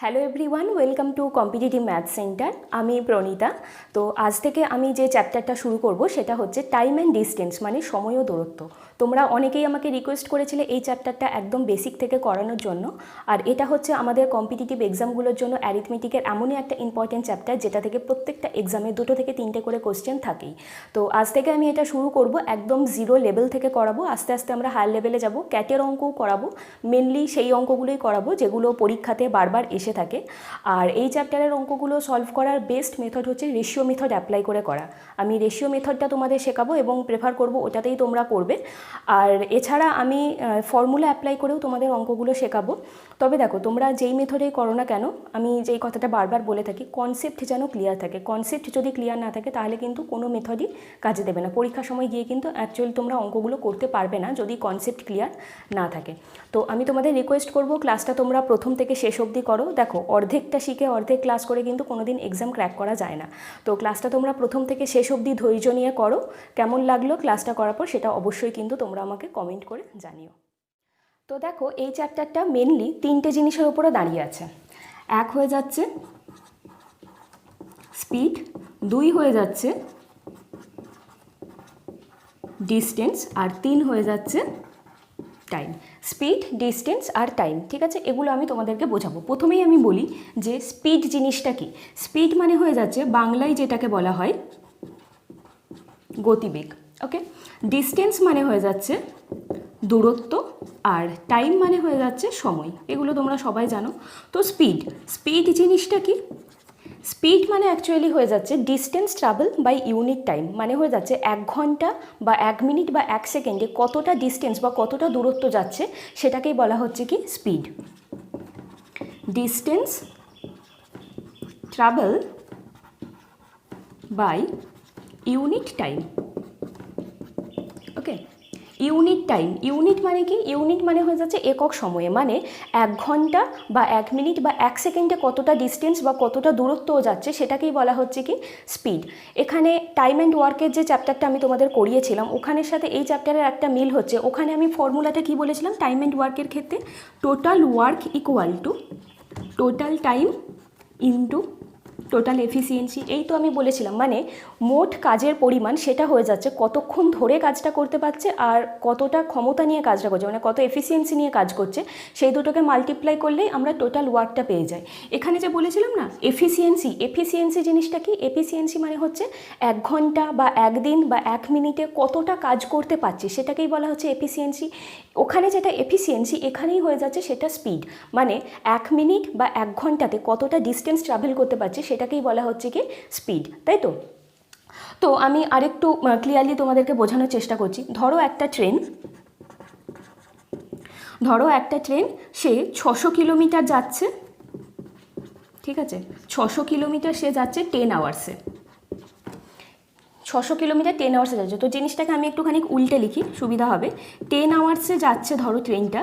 Hello everyone, welcome to competitive math centre. আমি প্রণীতা। তো আজ থেকে আমি যে চ্যাপ্টারটা শুরু করব সেটা হচ্ছে টাইম অ্যান্ড ডিস্টেন্স, মানে সময় ও দূরত্ব। তোমরা অনেকেই আমাকে রিকোয়েস্ট করেছিলে এই চ্যাপ্টারটা একদম বেসিক থেকে করানোর জন্য। আর এটা হচ্ছে আমাদের কম্পিটিটিভ এক্সামগুলোর জন্য অ্যারিথমেটিকের এমনই একটা ইম্পর্টেন্ট চ্যাপ্টার যেটা থেকে প্রত্যেকটা এক্সামে 2 থেকে 3টে করে কোশ্চেন থাকেই। তো আজ থেকে আমি এটা শুরু করব, একদম জিরো লেভেল থেকে করাবো। আস্তে আস্তে আমরা হায়ার লেভেলে যাব, ক্যাটের অঙ্কও করাবো। মেনলি সেই অঙ্কগুলোই করাবো যেগুলো পরীক্ষাতে বারবার এসে থাকে। আর এই চ্যাপ্টারের অঙ্কগুলো সলভ করার বেস্ট মেথড হচ্ছে রেশিও মেথড অ্যাপ্লাই করে করা। আমি রেশিও মেথডটা তোমাদের শেখাবো এবং প্রেফার করব ওটাতেই তোমরা করবে। আর এছাড়া আমি ফর্মুলা অ্যাপ্লাই করেও তোমাদের অঙ্কগুলো শেখাবো। তবে দেখো, তোমরা যেই মেথডেই করো না কেন, আমি যেই কথাটা বারবার বলে থাকি, কনসেপ্ট যেন ক্লিয়ার থাকে। কনসেপ্ট যদি ক্লিয়ার না থাকে তাহলে কিন্তু কোনো মেথডই কাজে দেবে না। পরীক্ষার সময় গিয়ে কিন্তু অ্যাকচুয়ালি তোমরা অঙ্কগুলো করতে পারবে না যদি কনসেপ্ট ক্লিয়ার না থাকে। তো আমি তোমাদের রিকোয়েস্ট করব ক্লাসটা তোমরা প্রথম থেকে শেষ অবধি করো। দেখো, অর্ধেকটা শিখে অর্ধেক ক্লাস করে কিন্তু কোনোদিন এক্সাম ক্র্যাক করা যায় না। তো ক্লাসটা তোমরা প্রথম থেকে শেষ অবধি ধৈর্য নিয়ে করো। কেমন লাগলো ক্লাসটা করার পর সেটা অবশ্যই কিন্তু তোমরা আমাকে কমেন্ট করে জানিও। তো দেখো, এই চ্যাপ্টারটা মেনলি 3টে জিনিসের উপরে দাঁড়িয়ে আছে। 1 হয়ে যাচ্ছে স্পিড, 2 হয়ে যাচ্ছে ডিস্টেন্স, আর 3 হয়ে যাচ্ছে টাইম। স্পিড, ডিস্টেন্স আর টাইম, ঠিক আছে? এগুলো আমি তোমাদেরকে বোঝাবো। প্রথমেই আমি বলি যে স্পিড জিনিসটা কি। স্পিড মানে হয়ে যাচ্ছে বাংলায় যেটাকে বলা হয় গতিবেগ, ওকে। ডিস্টেন্স মানে হয়ে যাচ্ছে দূরত্ব, আর টাইম মানে হয়ে যাচ্ছে সময়। এগুলো তোমরা সবাই জানো। তো স্পিড, স্পিড জিনিসটা কি? স্পিড মানে অ্যাকচুয়ালি হয়ে যাচ্ছে distance travel by unit time, মানে হয়ে যাচ্ছে 1 ঘন্টা বা 1 মিনিট বা 1 সেকেন্ডে কতটা ডিস্টেন্স বা কতটা দূরত্ব যাচ্ছে সেটাকেই বলা হচ্ছে কি speed. Distance travel by unit time, okay. Unit time, unit মানে কি? ইউনিট মানে হয়ে যাচ্ছে একক সময়ে, মানে 1 ঘন্টা বা 1 মিনিট বা 1 সেকেন্ডে কতটা ডিস্টেন্স বা কতটা দূরত্ব যাচ্ছে সেটাকেই বলা হচ্ছে কি স্পিড। এখানে টাইম অ্যান্ড ওয়ার্কের যে চ্যাপ্টারটা আমি তোমাদের করিয়েছিলাম ওখানের সাথে এই চ্যাপ্টারের একটা মিল হচ্ছে। ওখানে আমি ফর্মুলাটা কি বলেছিলাম টাইম অ্যান্ড ওয়ার্কের ক্ষেত্রে? Total work equal to total time into total efficiency. এই তো আমি বলেছিলাম, মানে মোট কাজের পরিমাণ সেটা হয়ে যাচ্ছে কতক্ষণ ধরে কাজটা করতে পারছে আর কতটা ক্ষমতা নিয়ে কাজটা করছে, মানে কত এফিসিয়েন্সি নিয়ে কাজ করছে, সেই দুটোকে মাল্টিপ্লাই করলেই আমরা টোটাল ওয়ার্কটা পেয়ে যাই। এখানে যে বলেছিলাম না এফিসিয়েন্সি, এফিসিয়েন্সি জিনিসটা কি? এফিসিয়েন্সি মানে হচ্ছে 1 ঘন্টা বা 1 দিন বা 1 মিনিটে কতটা কাজ করতে পারছি সেটাকেই বলা হচ্ছে এফিসিয়েন্সি। ওখানে যেটা এফিসিয়েন্সি এখানেই হয়ে যাচ্ছে সেটা স্পিড, মানে 1 মিনিট বা 1 ঘন্টাতে কতটা ডিস্টেন্স ট্রাভেল করতে পারছি সেটাকেই বলা হচ্ছে কি স্পিড, তাই তো? তো আমি আরেকটু ক্লিয়ারলি তোমাদেরকে বোঝানোর চেষ্টা করছি। ধরো একটা ট্রেন সে 600 কিলোমিটার যাচ্ছে, ঠিক আছে? 600 কিলোমিটার সে যাচ্ছে 10 আওয়ার্সে। 600 কিলোমিটার 10 আওয়ার্সে যাচ্ছে। তো জিনিসটাকে আমি একটুখানি উল্টে লিখি, সুবিধা হবে। 10 আওয়ার্সে যাচ্ছে ধরো ট্রেনটা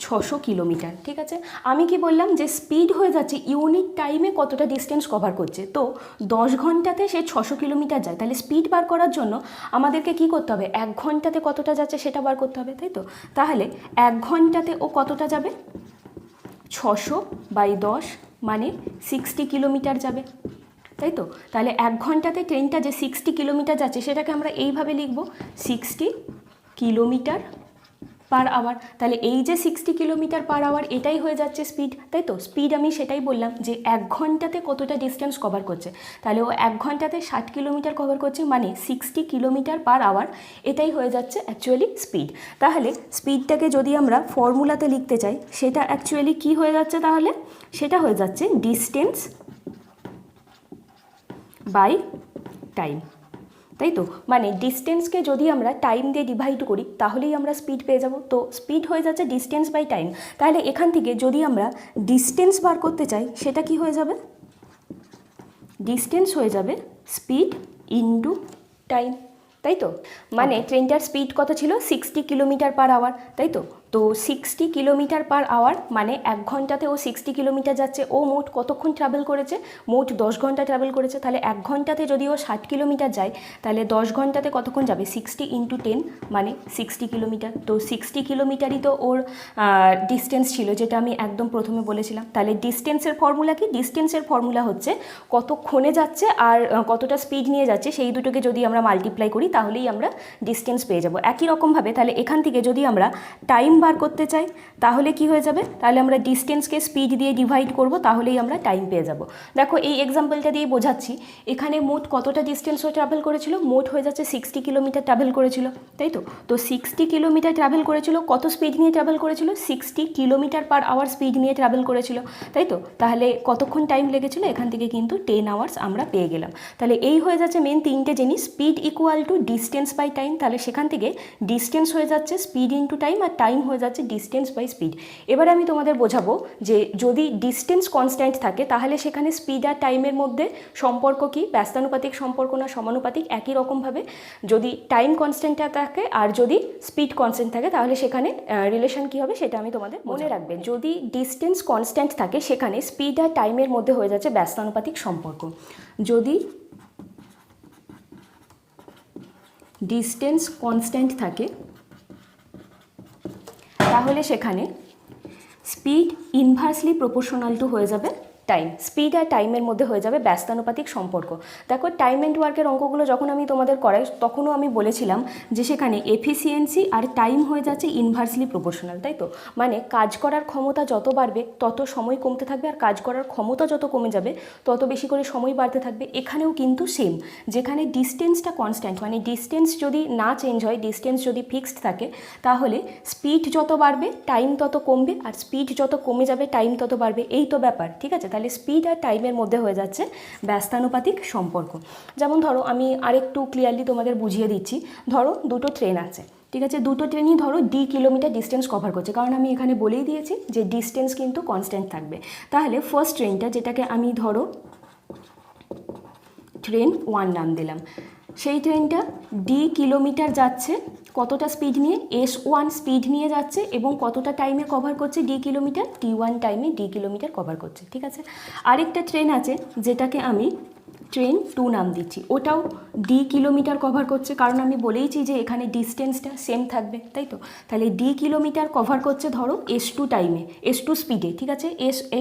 600 কিলোমিটার, ঠিক আছে? আমি কি বললাম যে স্পিড হয়ে যাচ্ছে ইউনিট টাইমে কতটা ডিস্টেন্স কভার করছে। তো 10 ঘন্টাতে সে 600 কিলোমিটার যায়, তাহলে স্পিড বার করার জন্য আমাদেরকে কি করতে হবে? 1 ঘন্টাতে কতটা যাচ্ছে সেটা বার করতে হবে, তাই তো? তাহলে 1 ঘন্টাতে ও কতটা যাবে? 600 বাই 10 মানে 60 কিলোমিটার যাবে, তাই তো? তাহলে 1 ঘন্টাতে ট্রেনটা যে 60 কিলোমিটার যাচ্ছে সেটাকে আমরা এইভাবে লিখব 60 কিলোমিটার পার আওয়ার। তাহলে এই যে 60 কিলোমিটার পার আওয়ার এটাই হয়ে যাচ্ছে স্পিড, তাই তো? স্পিড আমি সেটাই বললাম যে 1 ঘন্টাতে কতটা ডিস্টেন্স কভার করছে। তাহলে ও 1 ঘন্টাতে 60 কিলোমিটার কভার করছে, মানে 60 কিলোমিটার পার আওয়ার, এটাই হয়ে যাচ্ছে অ্যাকচুয়ালি স্পিড। তাহলে স্পিডটাকে যদি আমরা ফর্মুলাতে লিখতে চাই সেটা অ্যাকচুয়ালি কি হয়ে যাচ্ছে? তাহলে সেটা হয়ে যাচ্ছে ডিস্টেন্স বাই টাইম, তাই তো? মানে ডিস্টেন্সকে যদি আমরা টাইম দিয়ে ডিভাইড করি তাহলেই আমরা স্পিড পেয়ে যাব। তো স্পিড হয়ে যাচ্ছে ডিস্টেন্স বাই টাইম। তাহলে এখান থেকে যদি আমরা ডিস্টেন্স বার করতে চাই সেটা কি হয়ে যাবে? ডিস্টেন্স হয়ে যাবে স্পিড ইনটু টাইম, তাই তো? মানে ট্রেনটার স্পিড কত ছিল? 60 কিলোমিটার পার আওয়ার, তাই তো? তো 60 কিলোমিটার পার আওয়ার মানে 1 ঘন্টাতে ও 60 কিলোমিটার যাচ্ছে। ও মোট কতক্ষণ ট্রাভেল করেছে? মোট 10 ঘন্টা ট্রাভেল করেছে। তাহলে 1 ঘন্টাতে যদি ও 60 কিলোমিটার যায় তাহলে 10 ঘন্টাতে কতক্ষণ যাবে? 60 ইন্টু 10 মানে 60 কিলোমিটার। তো 60 কিলোমিটারই তো ওর ডিস্টেন্স ছিল, যেটা আমি একদম প্রথমে বলেছিলাম। তাহলে ডিস্টেন্সের ফর্মুলা কি? ডিস্টেন্সের ফর্মুলা হচ্ছে কতক্ষণে যাচ্ছে আর কতটা স্পিড নিয়ে যাচ্ছে, সেই দুটোকে যদি আমরা মাল্টিপ্লাই করি তাহলেই আমরা ডিস্টেন্স পেয়ে যাব। একই রকমভাবে তাহলে এখান থেকে যদি আমরা টাইম বার করতে চাই তাহলে কি হয়ে যাবে? তাহলে আমরা ডিস্টেন্সকে স্পিড দিয়ে ডিভাইড করব, তাহলেই আমরা টাইম পেয়ে যাব। দেখো এই এক্সাম্পলটা দিয়ে বোঝাচ্ছি, এখানে মোট কতটা ডিস্টেন্স ও ট্রাভেল করেছিল? মোট হয়ে যাচ্ছে 60 কিলোমিটার ট্রাভেল করেছিল, তাই তো? তো 60 কিলোমিটার ট্রাভেল করেছিল, কত স্পিড নিয়ে ট্রাভেল করেছিল? 60 কিলোমিটার পার আওয়ার স্পিড নিয়ে ট্রাভেল করেছিল, তাই তো? তাহলে কতক্ষণ টাইম লেগেছিল? এখান থেকে কিন্তু 10 আওয়ার্স আমরা পেয়ে গেলাম। তাহলে এই হয়ে যাচ্ছে মেন তিনটে জিনিস, speed equal to distance by time. তাহলে সেখান থেকে ডিস্টেন্স হয়ে যাচ্ছে স্পিড ইন্টু টাইম, আর টাইম হয়ে যাচ্ছে ডিস্টেন্স বাই স্পিড। এবার আমি তোমাদের বোঝাবো যে যদি ডিস্টেন্স কনস্ট্যান্ট থাকে তাহলে সেখানে স্পিড আর টাইমের মধ্যে সম্পর্ক কি? ব্যস্তানুপাতিক সম্পর্ক না সমানুপাতিক? একই রকমভাবে যদি টাইম কনস্ট্যান্ট থাকে আর যদি স্পিড কনস্ট্যান্ট থাকে তাহলে সেখানে রিলেশন কি হবে সেটা আমি তোমাদের মনে রাখবে। যদি ডিস্টেন্স কনস্ট্যান্ট থাকে সেখানে স্পিড আর টাইমের মধ্যে হয়ে যাচ্ছে ব্যস্তানুপাতিক সম্পর্ক। যদি ডিস্টেন্স কনস্ট্যান্ট থাকে তাহলে সেখানে স্পিড ইনভার্সলি প্রপোর্শনাল টু হয়ে যাবে টাইম। স্পিড আর টাইমের মধ্যে হয়ে যাবে ব্যস্তানুপাতিক সম্পর্ক। দেখো টাইম অ্যান্ড ওয়ার্কের অঙ্কগুলো যখন আমি তোমাদের করাই তখনও আমি বলেছিলাম যে সেখানে এফিসিয়েন্সি আর টাইম হয়ে যাচ্ছে ইনভার্সলি প্রপোর্শনাল, তাই তো? মানে কাজ করার ক্ষমতা যত বাড়বে তত সময় কমতে থাকবে, আর কাজ করার ক্ষমতা যত কমে যাবে তত বেশি করে সময় বাড়তে থাকবে। এখানেও কিন্তু সেম, যেখানে ডিস্টেন্সটা কনস্ট্যান্ট মানে ডিস্টেন্স যদি না চেঞ্জ হয়, ডিস্টেন্স যদি ফিক্সড থাকে তাহলে স্পিড যত বাড়বে টাইম তত কমবে, আর স্পিড যত কমে যাবে টাইম তত বাড়বে। এই তো ব্যাপার, ঠিক আছে? তাহলে স্পিড আর টাইমের মধ্যে হয়ে যাচ্ছে ব্যস্তানুপাতিক সম্পর্ক। যেমন ধরো আমি আরেকটু ক্লিয়ারলি তোমাদের বুঝিয়ে দিচ্ছি। ধরো দুটো ট্রেন আছে, ঠিক আছে? দুটো ট্রেনই ধরো ডি কিলোমিটার ডিস্টেন্স কভার করছে, কারণ আমি এখানে বলেই দিয়েছি যে ডিস্টেন্স কিন্তু কনস্ট্যান্ট থাকবে। তাহলে ফার্স্ট ট্রেনটা, যেটাকে আমি ধরো ট্রেন 1 নাম দিলাম, সেই ট্রেনটা ডি কিলোমিটার যাচ্ছে কতটা স্পিড নিয়ে? S1 স্পিড নিয়ে যাচ্ছে এবং কতটা টাইমে কভার করছে? ডি কিলোমিটার, T1 টাইমে ডি কিলোমিটার কভার করছে, ঠিক আছে? আরেকটা ট্রেন আছে যেটাকে আমি ট্রেন 2 নাম দিচ্ছি, ওটাও ডি কিলোমিটার কভার করছে, কারণ আমি বলেইছি যে এখানে ডিস্টেন্সটা সেম থাকবে, তাই তো? তাহলে ডি কিলোমিটার কভার করছে ধরো S2 টাইমে, S2 স্পিডে, ঠিক আছে?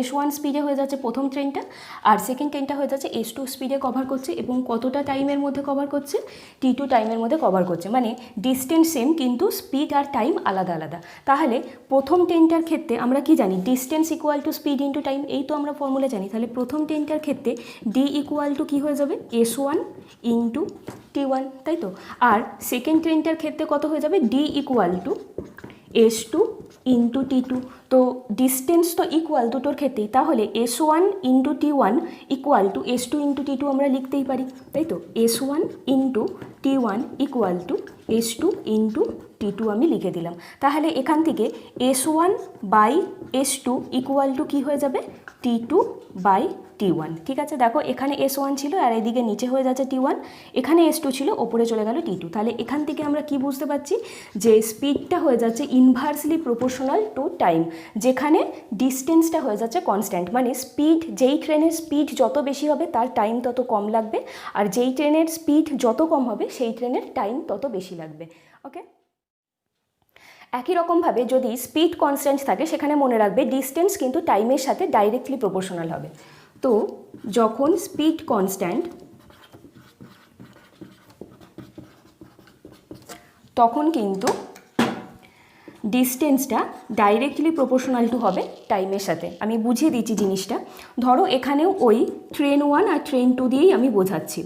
S1 স্পিডে হয়ে যাচ্ছে প্রথম ট্রেনটা, আর সেকেন্ড ট্রেনটা হয়ে যাচ্ছে S2 স্পিডে কভার করছে এবং কতটা টাইমের মধ্যে কভার করছে? T2 টাইমের মধ্যে কভার করছে। মানে ডিস্টেন্স সেম কিন্তু স্পিড আর টাইম আলাদা আলাদা। তাহলে প্রথম ট্রেনটার ক্ষেত্রে আমরা কি জানি? Distance equal to speed into time, এই তো আমরা ফর্মুলা জানি। তাহলে প্রথম ট্রেনটার ক্ষেত্রে ডি ইকুয়াল টু কী হয়ে যাবে? S1 ইন্টু T1, তাই তো? আর সেকেন্ড ট্রেনটার ক্ষেত্রে কত হয়ে যাবে? D equal to S2 into T2। তো ডিস্টেন্স তো ইকুয়াল দুটোর ক্ষেত্রেই, তাহলে S1 into T1 equal to S2 into T2 আমরা লিখতেই পারি, তাই তো? S1 into T1 equal to S2 into T2 আমি লিখে দিলাম। তাহলে এখান থেকে S1 by S2 equal to কী হয়ে যাবে? T2 বাই T1, ঠিক আছে? দেখো এখানে S1 ছিল আর এদিকে নিচে হয়ে যাচ্ছে T1, এখানে S2 ছিল ওপরে চলে গেল T2। তাহলে এখান থেকে আমরা কি বুঝতে পারছি? যে স্পিডটা হয়ে যাচ্ছে ইনভার্সলি প্রপোর্শনাল টু টাইম, যেখানে ডিস্টেন্সটা হয়ে যাচ্ছে কনস্ট্যান্ট। মানে স্পিড, যেই ট্রেনের স্পিড যত বেশি হবে তার টাইম তত কম লাগবে, আর যেই ট্রেনের স্পিড যত কম হবে সেই ট্রেনের টাইম তত বেশি লাগবে। ওকে, একই রকমভাবে যদি স্পিড কনস্ট্যান্ট থাকে সেখানে মনে রাখবে ডিস্টেন্স কিন্তু টাইমের সাথে ডাইরেক্টলি প্রপোর্শনাল হবে। তো যখন স্পিড কনস্ট্যান্ট তখন কিন্তু ডিস্টেন্সটা ডাইরেক্টলি প্রপোর্শনাল টু হবে টাইমের সাথে। আমি বুঝিয়ে দিচ্ছি জিনিসটা। ধরো এখানেও ওই ট্রেন 1 আর ট্রেন 2 দিয়েই আমি বোঝাচ্ছি।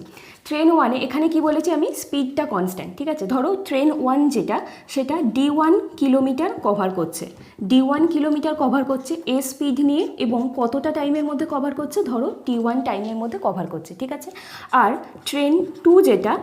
ট্রেন 1-এ এখানে কি বলেছি আমি? স্পিডটা কনস্ট্যান্ট, ঠিক আছে? ধরো ট্রেন 1 যেটা, সেটা D1 কিলোমিটার কভার করছে, D1 কিলোমিটার কভার করছে এ স্পিড নিয়ে, এবং কতটা টাইমের মধ্যে কভার করছে? ধরো T1 টাইমের মধ্যে কভার করছে, ঠিক আছে? আর ট্রেন 2 যেটা,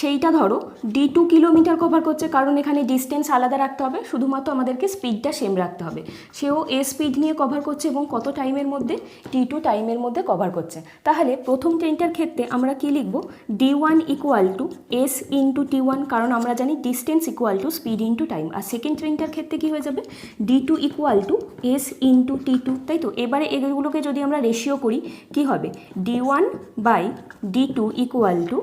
সেইটা ধরো D2 কিলোমিটার কভার করছে, কারণ এখানে ডিস্টেন্স আলাদা রাখতে হবে, শুধুমাত্র আমাদেরকে স্পিডটা সেম রাখতে হবে। সেও এ স্পিড নিয়ে কভার করছে এবং কত টাইমের মধ্যে, T2 টাইমের মধ্যে কভার করছে। তাহলে প্রথম ট্রেনটার ক্ষেত্রে আমরা কি লিখব, D1 equal to S into T1, কারণ আমরা জানি distance equal to speed into time. আর সেকেন্ড ট্রেনটার ক্ষেত্রে কি হয়ে যাবে, D2 equal to S into T2, তাই তো। এবারে এগুলোকে যদি আমরা রেশিও করি কি হবে, D1 by D2 equal to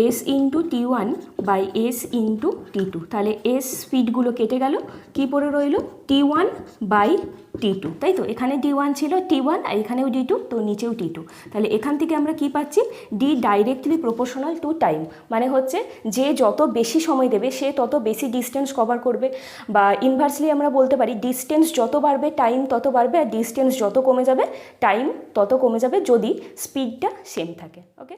S into T1 by S into T2। তাহলে এস স্পিডগুলো কেটে গেল, কি পড়ে রইল, T1 বাই T2, তাই তো। এখানে D1 ছিল, T1, আর এখানেও D2, তো নিচেও T2। তাহলে এখান থেকে আমরা কি পাচ্ছি, D directly proportional to time, মানে হচ্ছে যে যত বেশি সময় দেবে সে তত বেশি ডিস্টেন্স কভার করবে, বা ইনভার্সলি আমরা বলতে পারি ডিস্টেন্স যত বাড়বে টাইম তত বাড়বে, আর ডিস্টেন্স যত কমে যাবে টাইম তত কমে যাবে যদি স্পিডটা সেম থাকে। ওকে।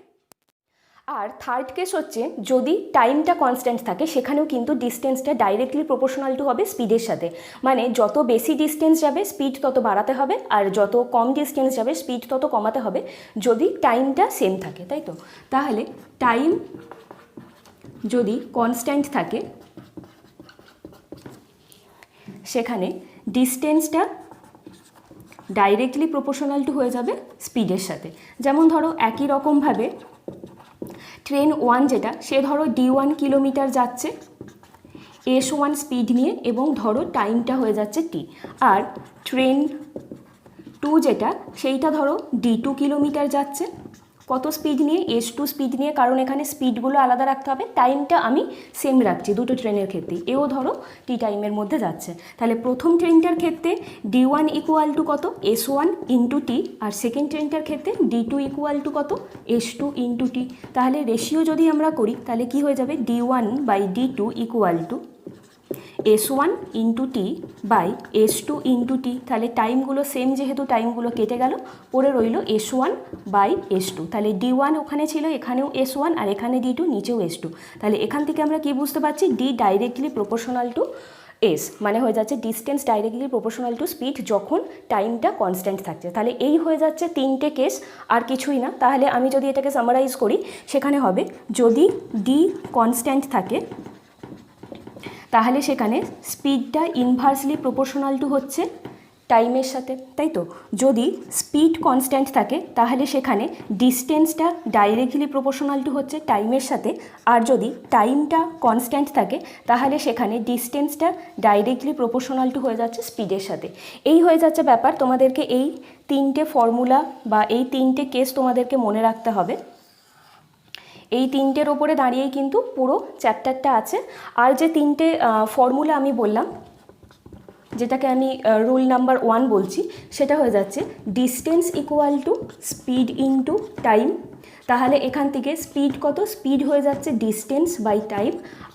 আর থার্ড কেস হচ্ছে যদি টাইমটা কনস্ট্যান্ট থাকে, সেখানেও কিন্তু ডিস্টেন্সটা ডাইরেক্টলি প্রপোর্শনাল টু হবে স্পিডের সাথে, মানে যত বেশি ডিস্টেন্স যাবে স্পিড তত বাড়াতে হবে, আর যত কম ডিস্টেন্স যাবে স্পিড তত কমাতে হবে যদি টাইমটা সেম থাকে, তাই তো। তাহলে টাইম যদি কনস্ট্যান্ট থাকে সেখানে ডিস্টেন্সটা ডাইরেক্টলি প্রপোর্শনাল টু হয়ে যাবে স্পিডের সাথে। যেমন ধরো একই রকমভাবে ট্রেন 1 যেটা, সে ধরো D1 কিলোমিটার যাচ্ছে S1 স্পিড নিয়ে, এবং ধরো টাইমটা হয়ে যাচ্ছে T। আর ট্রেন 2 যেটা, সেইটা ধরো D2 কিলোমিটার যাচ্ছে কত স্পিড নিয়ে, S2 স্পিড নিয়ে, কারণ এখানে স্পিডগুলো আলাদা রাখতে হবে, টাইমটা আমি সেম রাখছি দুটো ট্রেনের ক্ষেত্রেই, এও ধরো T টাইমের মধ্যে যাচ্ছে। তাহলে প্রথম ট্রেনটার ক্ষেত্রে D1 ইকুয়াল টু কত, S1 ইন্টু T, আর সেকেন্ড ট্রেনটার ক্ষেত্রে D2 ইকুয়াল টু কত, S2 ইন্টু T। তাহলে রেশিও যদি আমরা করি তাহলে কি হয়ে যাবে, D1 by D2 equal to S1 into T by S2 into T। তাহলে টাইমগুলো সেম, যেহেতু টাইমগুলো কেটে গেল, পড়ে রইল S1 বাই S2। তাহলে D1 ওখানে ছিল, এখানেও S1, আর এখানে D2, নিচেও S2। তাহলে এখান থেকে আমরা কি বুঝতে পারছি, D directly proportional to S, মানে হয়ে যাচ্ছে distance directly proportional to speed যখন টাইমটা কনস্ট্যান্ট থাকছে। তাহলে এই হয়ে যাচ্ছে তিনটে কেস, আর কিছুই না। তাহলে আমি যদি এটাকে সামারাইজ করি, সেখানে হবে যদি D কনস্ট্যান্ট থাকে তাহলে সেখানে স্পিডটা ইনভার্সলি প্রপোর্শনাল টু হচ্ছে টাইমের সাথে, তাই তো। যদি স্পিড কনস্ট্যান্ট থাকে তাহলে সেখানে ডিস্টেন্সটা ডাইরেক্টলি প্রপোর্শনাল টু হচ্ছে টাইমের সাথে, আর যদি টাইমটা কনস্ট্যান্ট থাকে তাহলে সেখানে ডিস্টেন্সটা ডাইরেক্টলি প্রপোর্শনাল টু হয়ে যাচ্ছে স্পিডের সাথে। এই হয়ে যাচ্ছে ব্যাপার। তোমাদেরকে এই তিনটে ফর্মুলা বা এই তিনটে কেস তোমাদেরকে মনে রাখতে হবে। এই তিনটের ওপরে দাঁড়িয়েই কিন্তু পুরো চ্যাপ্টারটা আছে। আর যে তিনটে ফর্মুলা আমি বললাম, যেটাকে আমি রুল নাম্বার 1 বলছি, সেটা হয়ে যাচ্ছে distance equal to speed into time. তাহলে এখান থেকে স্পিড কত, স্পিড হয়ে যাচ্ছে ডিস্টেন্স বাই টাইম,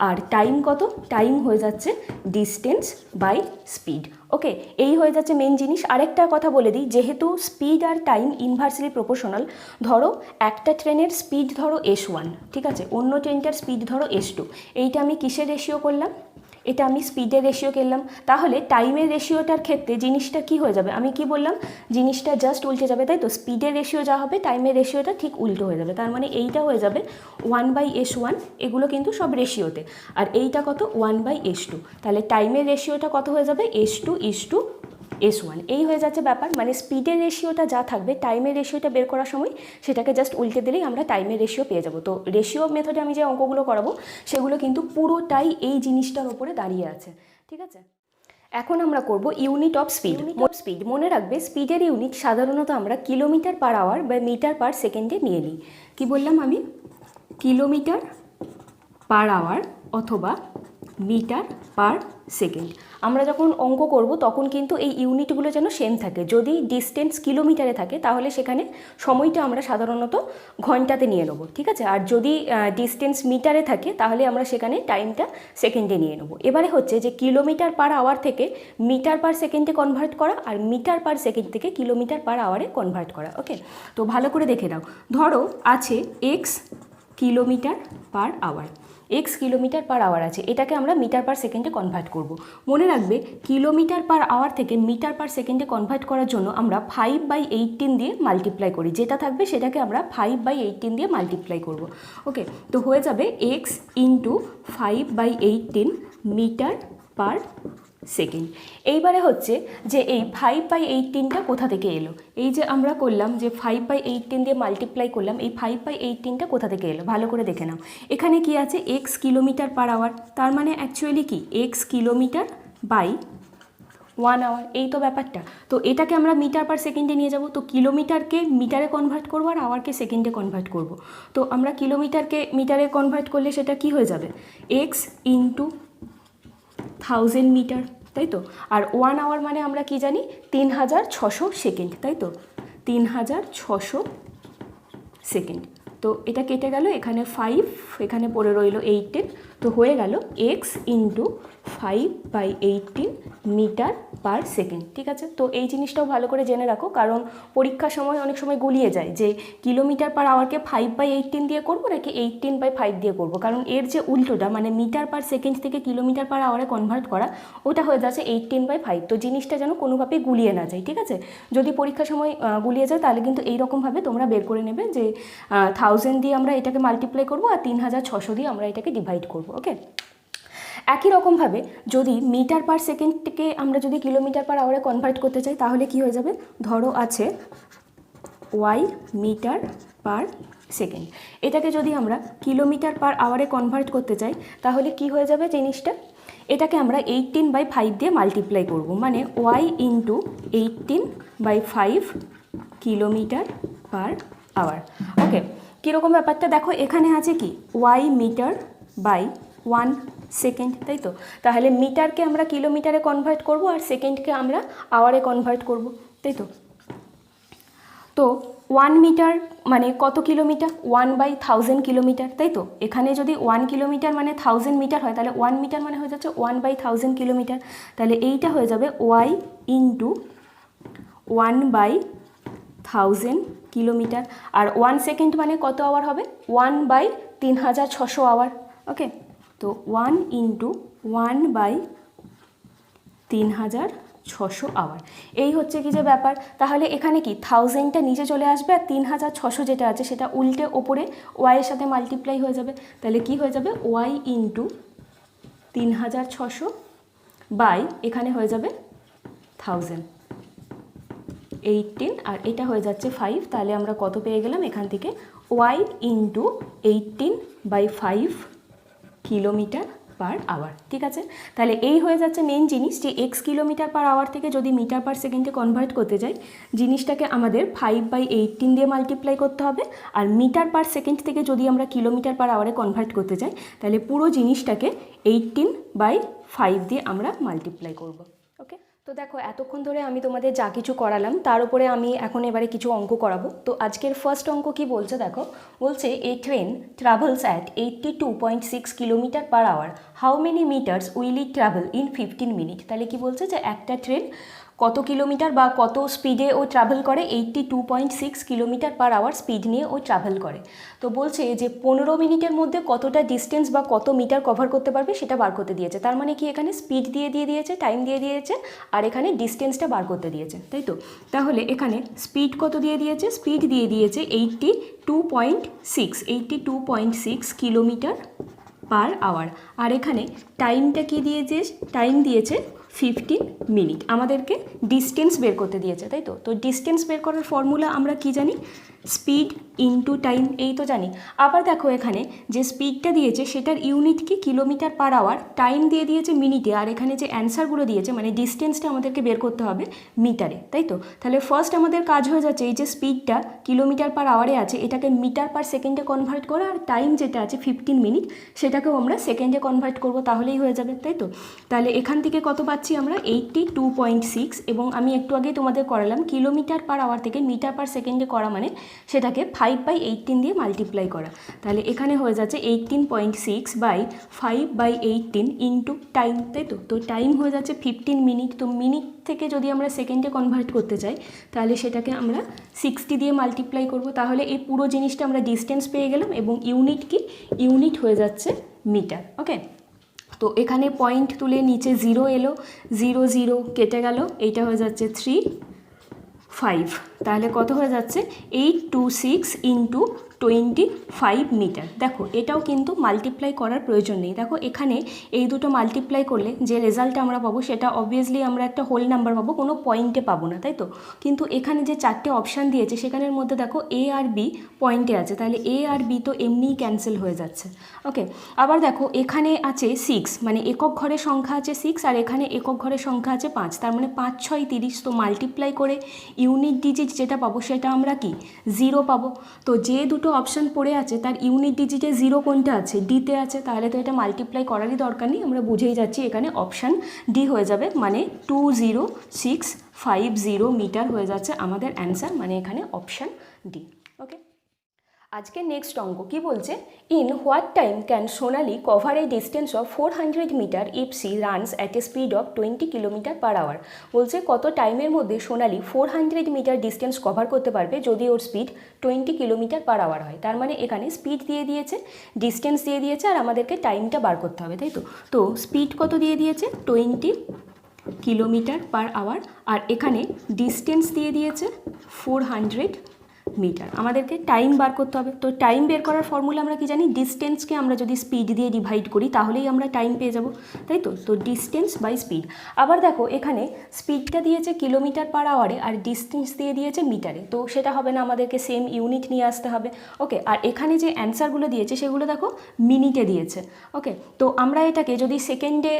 আর টাইম কত, টাইম হয়ে যাচ্ছে ডিস্টেন্স বাই স্পিড। ওকে, এই হয়ে যাচ্ছে মেন জিনিস। আরেকটা কথা বলে দিই, যেহেতু স্পিড আর টাইম ইনভার্সলি প্রপোর্শনাল, ধরো একটা ট্রেনের স্পিড ধরো S1, ঠিক আছে, অন্য ট্রেনটার স্পিড ধরো S2, এইটা আমি কিসের রেশিও করলাম, এটা আমি স্পিডের রেশিও করলাম। তাহলে টাইমের রেশিওটার ক্ষেত্রে জিনিসটা কি হয়ে যাবে, আমি কি বললাম, জিনিসটা জাস্ট উল্টে যাবে, তাই তো। স্পিডের রেশিও যা হবে টাইমের রেশিওটা ঠিক উল্টো হয়ে যাবে। তার মানে এইটা হয়ে যাবে 1/S1, এগুলো কিন্তু সব রেশিওতে, আর এইটা কত, 1/S2। তাহলে টাইমের রেশিওটা কত হয়ে যাবে, S2:S1। এই হয়ে যাচ্ছে ব্যাপার। মানে স্পিডের রেশিওটা যা থাকবে টাইমের রেশিওটা বের করার সময় সেটাকে জাস্ট উল্টে দিলেই আমরা টাইমের রেশিও পেয়ে যাব। তো রেশিও মেথডে আমি যে অঙ্কগুলো করাবো সেগুলো কিন্তু পুরোটাই এই জিনিসটার ওপরে দাঁড়িয়ে আছে, ঠিক আছে। এখন আমরা করব ইউনিট অফ স্পিড। স্পিড মনে রাখবে, স্পিডের ইউনিট সাধারণত আমরা কিলোমিটার পার আওয়ার বা মিটার পার সেকেন্ডে নিয়ে নিই। কি বললাম আমি, কিলোমিটার পার আওয়ার অথবা মিটার পার সেকেন্ড। আমরা যখন অঙ্ক করব তখন কিন্তু এই ইউনিটগুলো যেন সেম থাকে। যদি ডিস্টেন্স কিলোমিটারে থাকে তাহলে সেখানে সময়টা আমরা সাধারণত ঘন্টাতে নিয়ে নেব, ঠিক আছে। আর যদি ডিস্টেন্স মিটারে থাকে তাহলে আমরা সেখানে টাইমটা সেকেন্ডে নিয়ে নেব। এবারে হচ্ছে যে কিলোমিটার পার আওয়ার থেকে মিটার পার সেকেন্ডে কনভার্ট করা, আর মিটার পার সেকেন্ড থেকে কিলোমিটার পার আওয়ারে কনভার্ট করা। ওকে, তো ভালো করে দেখে নাও। ধরো আছে x kilometre per hour, x kilometre per hour আছে, এটাকে আমরা মিটার পার সেকেন্ডে কনভার্ট করব। মনে রাখবে কিলোমিটার পার আওয়ার থেকে মিটার পার সেকেন্ডে কনভার্ট করার জন্য আমরা 5/18 দিয়ে মাল্টিপ্লাই করি, যেটা থাকবে সেটাকে আমরা 5/18 দিয়ে মাল্টিপ্লাই করব। ওকে, তো হয়ে যাবে x into 5/18 metre per second. এইবারে হচ্ছে যে এই 5/18টা কোথা থেকে এলো, এই যে আমরা করলাম যে 5/18 দিয়ে মাল্টিপ্লাই করলাম, এই 5/18টা কোথা থেকে এলো ভালো করে দেখে নাও। এখানে কি আছে এক্স কিলোমিটার পার আওয়ার, তার মানে অ্যাকচুয়ালি কি এক্স কিলোমিটার বাই 1 আওয়ার, এই তো ব্যাপারটা। তো এটাকে আমরা মিটার পার সেকেন্ডে নিয়ে যাব, তো কিলোমিটারকে মিটারে কনভার্ট করবো আর আওয়ারকে সেকেন্ডে কনভার্ট করব। তো আমরা কিলোমিটারকে মিটারে কনভার্ট করলে সেটা কি হয়ে যাবে এক্স ইন্টু 1000 মিটার, তাই তো। আর 1 আওয়ার মানে আমরা কি জানি 3600 সেকেন্ড, তাই তো, 3600 সেকেন্ড। তো এটা কেটে গেল, এখানে 5, এখানে পড়ে রইল 18, তো হয়ে গেল x into 5/18 metre per second. ঠিক আছে, তো এই জিনিসটাও ভালো করে জেনে রাখো, কারণ পরীক্ষার সময় অনেক সময় গুলিয়ে যায় যে কিলোমিটার পার আওয়ারকে 5/18 দিয়ে করবো নাকি 18/5 দিয়ে করবো, কারণ এর যে উল্টোটা মানে মিটার পার সেকেন্ড থেকে কিলোমিটার পার আওয়ারে কনভার্ট করা, ওটা হয়ে যাচ্ছে 18/5। তো জিনিসটা যেন কোনোভাবেই গুলিয়ে না যায়, ঠিক আছে। যদি পরীক্ষার সময় গুলিয়ে যায় তাহলে কিন্তু এইরকমভাবে তোমরা বের করে নেবে যে 1000 দিয়ে আমরা এটাকে মাল্টিপ্লাই করবো আর 3600 দিয়ে আমরা এটাকে ডিভাইড করবো। ওকে, একই রকমভাবে যদি মিটার পার সেকেন্ডকে আমরা যদি কিলোমিটার পার আওয়ারে কনভার্ট করতে চাই তাহলে কি হয়ে যাবে, ধরো আছে ওয়াই মিটার পার সেকেন্ড, এটাকে যদি আমরা কিলোমিটার পার আওয়ারে কনভার্ট করতে চাই তাহলে কি হয়ে যাবে জিনিসটা, এটাকে আমরা 18/5 দিয়ে মাল্টিপ্লাই করব, মানে Y into 18/5 kilometre per hour. Okay, কীরকম ব্যাপারটা দেখো, এখানে আছে কি ওয়াই মিটার বাই 1 সেকেন্ড, তাই তো। তাহলে মিটারকে আমরা কিলোমিটারে কনভার্ট করব আর সেকেন্ডকে আমরা আওয়ারে কনভার্ট করব, তাই তো। তো 1 মিটার মানে কত কিলোমিটার, 1/1000 কিলোমিটার, তাই তো। এখানে যদি 1 কিলোমিটার মানে 1000 মিটার হয় তাহলে 1 মিটার মানে হয়ে যাচ্ছে 1/1000 কিলোমিটার। তাহলে এইটা হয়ে যাবে ওয়াই ইন্টু 1/1000 কিলোমিটার। আর 1 সেকেন্ড মানে কত আওয়ার হবে, 1/3600 আওয়ার। ওকে, তো 1 ইন্টু 1/3600 আওয়ার, এই হচ্ছে কি যে ব্যাপার। তাহলে এখানে কি 1000টা নিচে চলে আসবে আর 3600 যেটা আছে সেটা উল্টে ওপরে ওয়াইয়ের সাথে মাল্টিপ্লাই হয়ে যাবে। তাহলে কি হয়ে যাবে ওয়াই ইন্টু 3600 বাই এখানে হয়ে যাবে 1018 আর এটা হয়ে যাচ্ছে 5। তাহলে আমরা কত পেয়ে গেলাম এখান থেকে, y into 18/5 kilometre per hour. ঠিক আছে, তাহলে এই হয়ে যাচ্ছে মেন জিনিস যে এক্স কিলোমিটার পার আওয়ার থেকে যদি মিটার পার সেকেন্ডে কনভার্ট করতে যাই জিনিসটাকে আমাদের 5/18 দিয়ে মাল্টিপ্লাই করতে হবে, আর মিটার পার সেকেন্ড থেকে যদি আমরা কিলোমিটার পার আওয়ারে কনভার্ট করতে চাই তাহলে পুরো জিনিসটাকে 18/5 দিয়ে আমরা মাল্টিপ্লাই করব। ওকে, তো দেখো এতক্ষণ ধরে আমি তোমাদের যা কিছু করালাম তার উপরে আমি এখন এবারে কিছু অঙ্ক করাবো। তো আজকের ফার্স্ট অঙ্ক কি বলছে দেখো, বলছে a train travels at 82.6 kilometre per hour, how many metres will it travel in 15 minute. তাহলে কি বলছে যে একটা ট্রেন কত কিলোমিটার বা কত স্পিডে ও ট্রাভেল করে, 82.6 কিলোমিটার পার আওয়ার স্পিড নিয়ে ও ট্রাভেল করে। তো বলছে যে 15 মিনিটের মধ্যে কতটা ডিস্টেন্স বা কত মিটার কভার করতে পারবে সেটা বার করতে দিয়েছে। তার মানে কি এখানে স্পিড দিয়ে দিয়েছে, টাইম দিয়ে দিয়েছে, আর এখানে ডিস্টেন্সটা বার করতে দিয়েছে, তাই তো। তাহলে এখানে স্পিড কত দিয়ে দিয়েছে, স্পিড দিয়ে দিয়েছে 82.6 কিলোমিটার পার আওয়ার, আর এখানে টাইমটা কি দিয়েছে, টাইম দিয়েছে 15 মিনিট। আমাদেরকে ডিস্টেন্স বের করতে দিয়েছে, তাই তো। তো ডিস্টেন্স বের করার ফর্মুলা আমরা কি জানি, স্পিড ইনটু টাইম, এই তো জানি। আবার দেখো এখানে যে স্পিডটা দিয়েছে সেটার ইউনিট কি কিলোমিটার পার আওয়ার, টাইম দিয়ে দিয়েছে মিনিটে, আর এখানে যে অ্যান্সারগুলো দিয়েছে মানে ডিস্টেন্সটা আমাদেরকে বের করতে হবে মিটারে, তাই তো। তাহলে ফার্স্ট আমাদের কাজ হয়ে যাচ্ছে এই যে স্পিডটা কিলোমিটার পার আওয়ারে আছে এটাকে মিটার পার সেকেন্ডে কনভার্ট করা, আর টাইম যেটা আছে 15 মিনিট সেটাকেও আমরা সেকেন্ডে কনভার্ট করব, তাহলেই হয়ে যাবে, তাই তো। তাহলে এখান থেকে কত পাচ্ছি আমরা 82.6, এবং আমি একটু আগেই তোমাদের করালাম কিলোমিটার পার আওয়ার থেকে মিটার পার সেকেন্ডে করা মানে সেটাকে 5/18 দিয়ে মাল্টিপ্লাই করা। তাহলে এখানে হয়ে যাচ্ছে 18.6 বাই 5/18 ইন্টু টাইম, তাই তো। তো টাইম হয়ে যাচ্ছে 15 মিনিট। তো মিনিট থেকে যদি আমরা সেকেন্ডে কনভার্ট করতে চাই তাহলে সেটাকে আমরা 60 দিয়ে মাল্টিপ্লাই করব। তাহলে এই পুরো জিনিসটা আমরা ডিস্টেন্স পেয়ে গেলাম, এবং ইউনিট কি, ইউনিট হয়ে যাচ্ছে মিটার। ওকে, তো এখানে পয়েন্ট তুলে নিচে 0 এলো, 0 0 কেটে গেল, এইটা হয়ে যাচ্ছে 3 5, তাহলে কত হয়ে যাচ্ছে 826 ইন্টু 25 মিটার। দেখো এটাও কিন্তু মাল্টিপ্লাই করার প্রয়োজন নেই। দেখো এখানে এই দুটো মাল্টিপ্লাই করলে যে রেজাল্ট আমরা পাবো সেটা অবভিয়াসলি আমরা একটা হোল নাম্বার পাবো, কোনো পয়েন্টে পাবো না, তাই তো। কিন্তু এখানে যে চারটে অপশান দিয়েছে সেখানের মধ্যে দেখো এ আর বি পয়েন্টে আছে, তাহলে এ আর বি তো এমনিই ক্যান্সেল হয়ে যাচ্ছে। ওকে, আবার দেখো এখানে আছে 6, মানে একক ঘরের সংখ্যা আছে 6 আর এখানে একক ঘরের সংখ্যা আছে 5, তার মানে 5 6 30, তো মাল্টিপ্লাই করে ইউনিট ডিজিট যেটা পাবো সেটা আমরা কি 0 পাবো। তো যে দুটো অপশান পড়ে আছে তার ইউনিট ডিজিটে 0 কোনটা আছে, ডিতে আছে, তাহলে তো এটা মাল্টিপ্লাই করারই দরকার নেই, আমরা বুঝেই যাচ্ছি এখানে অপশান ডি হয়ে যাবে, মানে 20650 মিটার হয়ে যাচ্ছে আমাদের অ্যান্সার, মানে এখানে অপশান ডি। ওকে, আজকে নেক্সট অঙ্ক কি বলছে, in what time can Sonali cover a distance of 400 metre if she runs at a speed of 20 kilometre per hour. বলছে কত টাইমের মধ্যে সোনালি 400 মিটার ডিস্টেন্স কভার করতে পারবে যদি ওর স্পিড 20 কিলোমিটার পার আওয়ার হয়। তার মানে এখানে স্পিড দিয়ে দিয়েছে, ডিস্টেন্স দিয়ে দিয়েছে, আর আমাদেরকে টাইমটা বার করতে হবে, তাই তো। তো স্পিড কত দিয়ে দিয়েছে 20 কিলোমিটার পার আওয়ার, আর এখানে ডিস্টেন্স দিয়ে দিয়েছে 400 মিটার। আমাদেরকে টাইম বার করতে হবে। তো টাইম বের করার ফর্মুলা আমরা কি জানি, ডিস্টেন্সকে আমরা যদি স্পিড দিয়ে ডিভাইড করি তাহলেই আমরা টাইম পেয়ে যাব, তাই তো। তো ডিস্টেন্স বাই স্পিড। আবার দেখো এখানে স্পিডটা দিয়েছে কিলোমিটার পার আওয়ারে আর ডিস্টেন্স দিয়ে দিয়েছে মিটারে, তো সেটা হবে না, আমাদেরকে সেম ইউনিট নিয়ে আসতে হবে। ওকে, আর এখানে যে অ্যান্সারগুলো দিয়েছে সেগুলো দেখো মিনিটে দিয়েছে। ওকে, তো আমরা এটাকে যদি সেকেন্ডে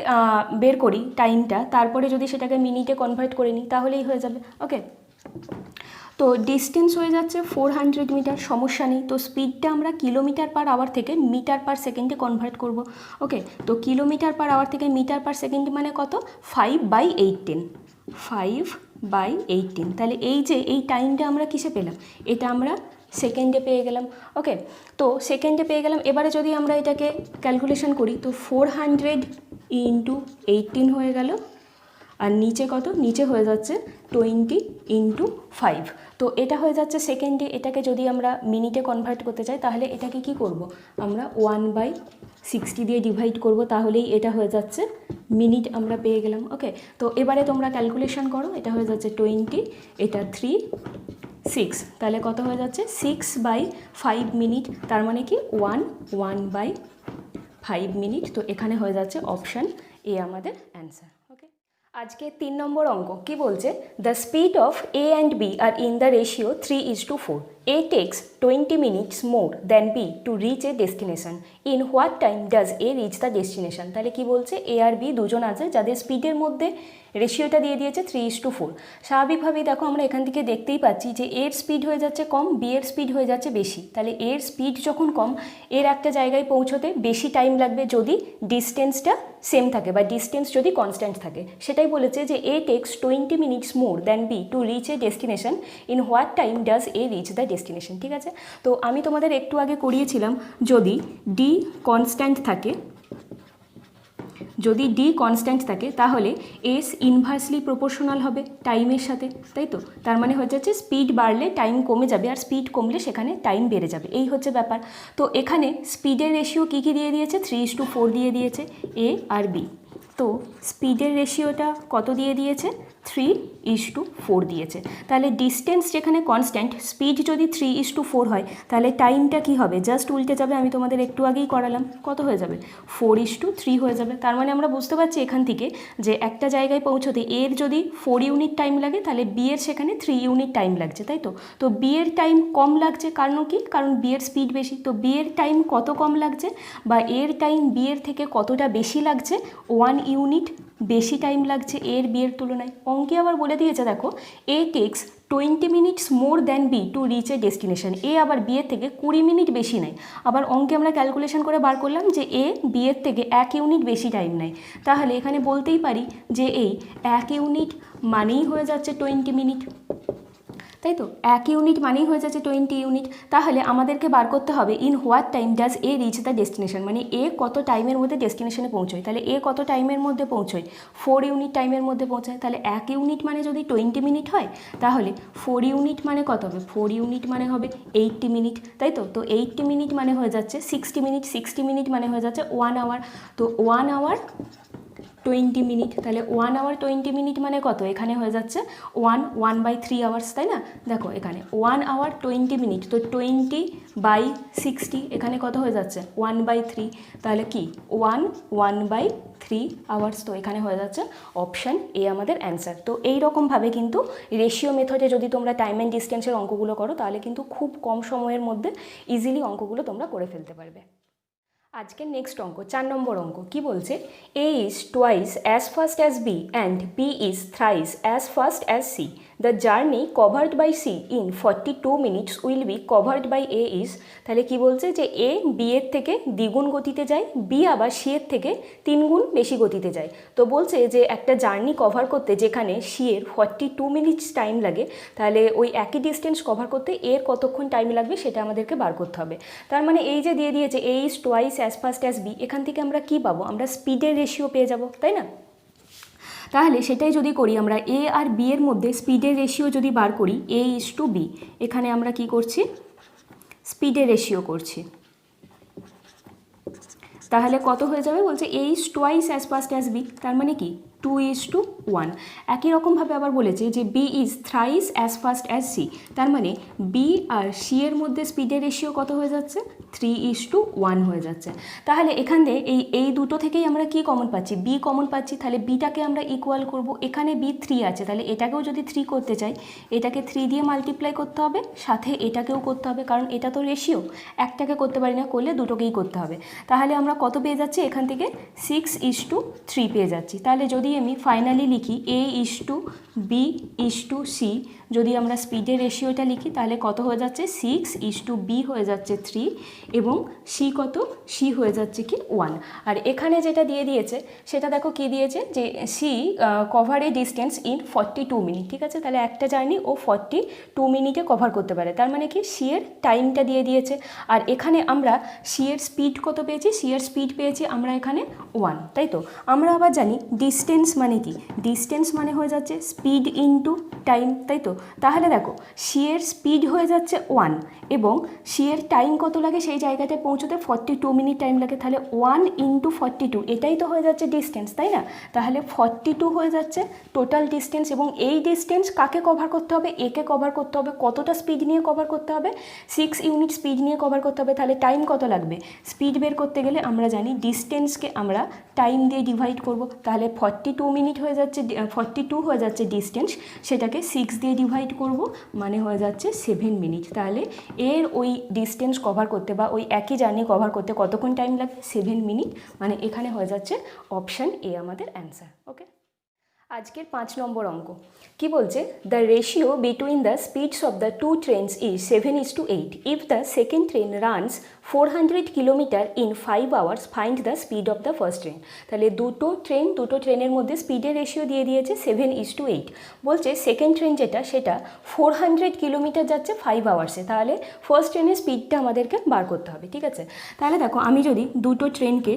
বের করি টাইমটা, তারপরে যদি সেটাকে মিনিটে কনভার্ট করে নিই তাহলেই হয়ে যাবে। ওকে, তো ডিস্টেন্স হয়ে যাচ্ছে 400 মিটার, সমস্যা নেই। তো স্পিডটা আমরা কিলোমিটার পার আওয়ার থেকে মিটার পার সেকেন্ডে কনভার্ট করব। ওকে, তো কিলোমিটার পার আওয়ার থেকে মিটার পার সেকেন্ড মানে কত, 5/18, 5/18। তাহলে এই যে এই টাইমটা আমরা কিসে পেলাম, এটা আমরা সেকেন্ডে পেয়ে গেলাম। ওকে, তো সেকেন্ডে পেয়ে গেলাম। এবারে যদি আমরা এটাকে ক্যালকুলেশন করি তো 400 ইন্টু 18 হয়ে গেল, আর নিচে কত, নিচে হয়ে যাচ্ছে 20 ইন্টু 5, তো এটা হয়ে যাচ্ছে সেকেন্ডে। এটাকে যদি আমরা মিনিটে কনভার্ট করতে চাই তাহলে এটাকে কি করব, আমরা 1/60 দিয়ে ডিভাইড করব, তাহলেই এটা হয়ে যাচ্ছে মিনিট আমরা পেয়ে গেলাম। ওকে, তো এবারে তোমরা ক্যালকুলেশন করো, এটা হয়ে যাচ্ছে 20, এটা 3 6, তাহলে কত হয়ে যাচ্ছে 6/5 মিনিট, তার মানে কি 1/5 মিনিট। তো এখানে হয়ে যাচ্ছে অপশান এ আমাদের অ্যান্সার। ওকে, আজকে 3 নম্বর অঙ্ক কি বলছে, the speed of A and B are in the ratio 3:4. A takes 20 minutes more than B to reach a destination. In what time does A reach the destination? তাহলে কি বলছে, এ আর B দুজন আছে যাদের স্পিডের মধ্যে রেশিওটা দিয়ে দিয়েছে 3:4। স্বাভাবিকভাবেই দেখো আমরা এখান থেকে দেখতেই পাচ্ছি যে এর স্পিড হয়ে যাচ্ছে কম, বি এর স্পিড হয়ে যাচ্ছে বেশি। তাহলে এর স্পিড যখন কম, এর একটা জায়গায় পৌঁছতে বেশি টাইম লাগবে যদি ডিস্টেন্সটা সেম থাকে বা ডিস্টেন্স যদি কনস্ট্যান্ট থাকে। সেটাই বলেছে যে A takes 20 minutes more than B to reach a destination, in what time does A reach the destination. ঠিক আছে, তো আমি তোমাদের একটু আগে করিয়েছিলাম, যদি ডি কনস্ট্যান্ট থাকে, যদি ডি কনস্ট্যান্ট থাকে তাহলে এস ইনভার্সলি প্রপোর্শনাল হবে টাইমের সাথে, তাই তো। তার মানে হচ্ছে যে স্পিড বাড়লে টাইম কমে যাবে আর স্পিড কমলে সেখানে টাইম বেড়ে যাবে, এই হচ্ছে ব্যাপার। তো এখানে স্পিডের রেশিও কী কী দিয়ে দিয়েছে, 3:4 দিয়ে দিয়েছে এ আর বি। তো স্পিডের রেশিওটা কত দিয়ে দিয়েছে, 3:4 দিয়েছে। তাহলে ডিস্টেন্স যেখানে কনস্ট্যান্ট, স্পিড যদি 3:4 হয় তাহলে টাইমটা কি হবে, জাস্ট উল্টে যাবে। আমি তোমাদের একটু আগেই করালাম, কত হয়ে যাবে 4:3 হয়ে যাবে। তার মানে আমরা বুঝতে পারছি এখান থেকে যে একটা জায়গায় পৌঁছতে এর যদি 4 ইউনিট টাইম লাগে তাহলে বি এর সেখানে 3 ইউনিট টাইম লাগছে, তাই তো। তো বি এর টাইম কম লাগছে, কারণ কি, কারণ বি এর স্পিড বেশি। তো বি এর টাইম কত কম লাগছে বা এর টাইম বি এর থেকে কতটা বেশি লাগছে, 1 ইউনিট বেশি টাইম লাগছে এর বি এর তুলনায়। অঙ্কে আবার বলে দিয়েছে দেখো, A takes 20 minutes more than B to reach a destination. A আবার বি এর থেকে 20 মিনিট বেশি নেয়। আবার অঙ্কে আমরা ক্যালকুলেশন করে বার করলাম যে এ বি এর থেকে 1 ইউনিট বেশি টাইম নেয়। তাহলে এখানে বলতেই পারি যে এই 1 ইউনিট মানেই হয়ে যাচ্ছে 20 মিনিট। তাই তো 1 ইউনিট মানেই হয়ে যাচ্ছে 20 ইউনিট। তাহলে আমাদেরকে বার করতে হবে in what time does A reach the destination, মানে এ কত টাইমের মধ্যে ডেস্টিনেশনে পৌঁছয়। তাহলে এ কত টাইমের মধ্যে পৌঁছয়, 4 ইউনিট টাইমের মধ্যে পৌঁছায়। তাহলে 1 ইউনিট মানে যদি 20 মিনিট হয়, তাহলে 4 ইউনিট মানে কত হবে, 4 ইউনিট মানে হবে 80 মিনিট, তাই তো। তো 80 মিনিট মানে হয়ে যাচ্ছে 60 মিনিট, 60 মিনিট মানে হয়ে যাচ্ছে 1 আওয়ার। তো 1 আওয়ার 20 মিনিট, তাহলে 1 আওয়ার 20 মিনিট মানে কত, এখানে হয়ে যাচ্ছে 1/3 আওয়ার্স, তাই না। দেখো এখানে 1 আওয়ার 20 মিনিট, তো 20/60 এখানে কত হয়ে যাচ্ছে 1/3, তাহলে কি 1/3 আওয়ার্স। তো এখানে হয়ে যাচ্ছে অপশান এ আমাদের অ্যান্সার। তো এই রকমভাবে কিন্তু রেশিও মেথডে যদি তোমরা টাইম অ্যান্ড ডিস্টেন্সের অঙ্কগুলো করো, তাহলে কিন্তু খুব কম সময়ের মধ্যে ইজিলি অঙ্কগুলো তোমরা করে ফেলতে পারবে। আজকের নেক্সট অঙ্ক 4 নম্বর অঙ্ক কি বলছে, A is twice as fast as B and B is thrice as fast as C. The journey covered by C in 42 minutes will be covered by A is. তাহলে কি বলছে যে এ বি এর থেকে দ্বিগুণ গতিতে যায়, বি আবার সি এর থেকে 3 গুণ বেশি গতিতে যায়। তো বলছে যে একটা জার্নি কভার করতে যেখানে সি এর 42 মিনিটস টাইম লাগে, তাহলে ওই একই ডিস্টেন্স কভার করতে এর কতক্ষণ টাইম লাগবে সেটা আমাদেরকে বার করতে হবে। তার মানে এই যে দিয়ে দিয়েছে A is twice as fast as B, এখান থেকে আমরা কি পাবো, আমরা স্পিডের রেশিও পেয়ে যাব, তাই না। তাহলে সেটাই যদি করি, আমরা এ আর বি এর মধ্যে স্পিডের রেশিও যদি বার করি, এ ইজ টু বি, এখানে আমরা কি করছি, স্পিডের রেশিও করছি। তাহলে কত হয়ে যাবে, বলছে A is twice as fast as B, তার মানে কি 2:1। একই রকমভাবে আবার বলেছে যে B is thrice as fast as C, তার মানে বি আর সি এর মধ্যে স্পিডের রেশিও কত হয়ে যাচ্ছে, 3:1 হয়ে যাচ্ছে। তাহলে এখান থেকে এই দুটো থেকেই আমরা কি কমন পাচ্ছি, বি কমন পাচ্ছি। তাহলে বিটাকে আমরা ইকুয়াল করব, এখানে বি 3 আছে, তাহলে এটাকেও যদি 3 করতে চাই, এটাকে 3 দিয়ে মাল্টিপ্লাই করতে হবে, সাথে এটাকেও করতে হবে, কারণ এটা তো রেশিও, একটাকে করতে পারি না, করলে দুটোকেই করতে হবে। তাহলে আমরা কত পেয়ে যাচ্ছি, এখান থেকে 6:3 পেয়ে যাচ্ছি। তাহলে যদি আমি ফাইনালি লিখি A is to B is to C, যদি আমরা স্পিডের রেশিওটা লিখি, তাহলে কত হয়ে যাচ্ছে 6:b হয়ে যাচ্ছে 3, এবং সি কত, সি হয়ে যাচ্ছে কি 1। আর এখানে যেটা দিয়ে দিয়েছে সেটা দেখো কি দিয়েছে, যে C cover a distance in 42 minute, ঠিক আছে। তাহলে একটা জার্নি ও 42 মিনিটে কভার করতে পারে, তার মানে কি সি এর টাইমটা দিয়ে দিয়েছে। আর এখানে আমরা সি এর স্পিড কত পেয়েছি, সি এর স্পিড পেয়েছি আমরা এখানে 1, তাই তো। আমরা আবার জানি ডিস্টেন্স মানে কি, ডিস্টেন্স মানে হয়ে যাচ্ছে স্পিড ইনটু টাইম, তাই তো। তাহলে দেখো সি এর স্পিড হয়ে যাচ্ছে 1 এবং সি এর টাইম কত লাগে, সেই জায়গাটায় পৌঁছতে 42 মিনিট টাইম লাগে। তাহলে 1 × 42, এটাই তো হয়ে যাচ্ছে ডিস্টেন্স, তাই না। তাহলে 42 হয়ে যাচ্ছে টোটাল ডিস্টেন্স, এবং এই ডিস্টেন্স কাকে কভার করতে হবে, একে কভার করতে হবে। কতটা স্পিড নিয়ে কভার করতে হবে, 6 ইউনিট স্পিড নিয়ে কভার করতে হবে। তাহলে টাইম কত লাগবে, স্পিড বের করতে গেলে আমরা জানি ডিস্টেন্সকে আমরা টাইম দিয়ে ডিভাইড করব। তাহলে 42 মিনিট হয়ে যাচ্ছে, 42 হয়ে যাচ্ছে ডিস্টেন্স, সেটাকে 6 দিয়ে ডিভাইড করব, মানে হয়ে যাচ্ছে 7 মিনিট। তাহলে এর ওই ডিস্টেন্স কভার করতে বা ওই একই জার্নি কভার করতে কতক্ষণ টাইম লাগবে, 7 মিনিট, মানে এখানে হয়ে যাচ্ছে অপশান এ আমাদের অ্যান্সার। ওকে, আজকের 5 নম্বর অঙ্ক কি বলছে, the ratio between the speeds of the two trains is 7:8। If the second train runs 400 kilometre in 5 hours, find the speed of the first train. তাহলে দুটো ট্রেনের মধ্যে স্পিডের রেশিও দিয়ে দিয়েছে 7:8। বলছে সেকেন্ড ট্রেন যেটা, সেটা 400 কিলোমিটার যাচ্ছে 5 আওয়ার্সে, তাহলে ফার্স্ট ট্রেনের স্পিডটা আমাদেরকে বার করতে হবে, ঠিক আছে। তাহলে দেখো আমি যদি দুটো ট্রেনকে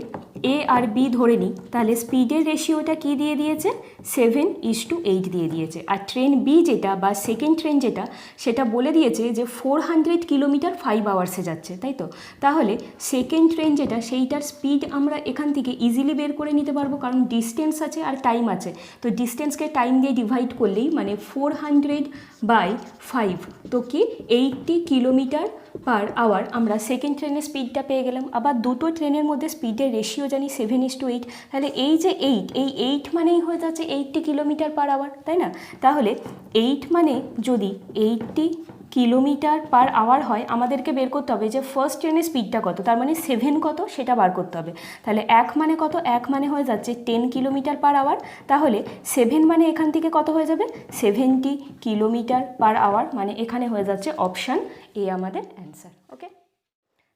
এ আর বি ধরে নিই, তাহলে স্পিডের রেশিওটা কি দিয়ে দিয়েছে, 7:8 দিয়ে দিয়েছে। আর ট্রেন বি যেটা বা সেকেন্ড ট্রেন যেটা, সেটা বলে দিয়েছে যে 400 কিলোমিটার 5 আওয়ার্সে যাচ্ছে, তাই তো। তাহলে সেকেন্ড ট্রেন যেটা, সেইটার স্পিড আমরা এখান থেকে ইজিলি বের করে নিতে পারবো, কারণ ডিস্টেন্স আছে আর টাইম আছে। তো ডিস্টেন্সকে টাইম দিয়ে ডিভাইড করলেই, মানে 400/5, তো কি 80 কিলোমিটার পার আওয়ার আমরা সেকেন্ড ট্রেনের স্পিডটা পেয়ে গেলাম। আবার দুটো ট্রেনের মধ্যে স্পিডের রেশিও জানি 7:8, তাহলে এই যে 8 মানেই হয়ে যাচ্ছে 80 কিলোমিটার পার আওয়ার, তাই না। তাহলে 8 মানে যদি 80 কিলোমিটার পার আওয়ার হয়, আমাদেরকে বের করতে হবে যে ফার্স্ট ট্রেনের স্পিডটা কত, তার মানে 7 কত সেটা বার করতে হবে। তাহলে 1 মানে কত, 1 মানে হয়ে যাচ্ছে 10 কিলোমিটার পার আওয়ার, তাহলে 7 মানে এখান থেকে কত হয়ে যাবে, 70 কিলোমিটার পার আওয়ার, মানে এখানে হয়ে যাচ্ছে অপশান এ আমাদের অ্যান্সার। ওকে,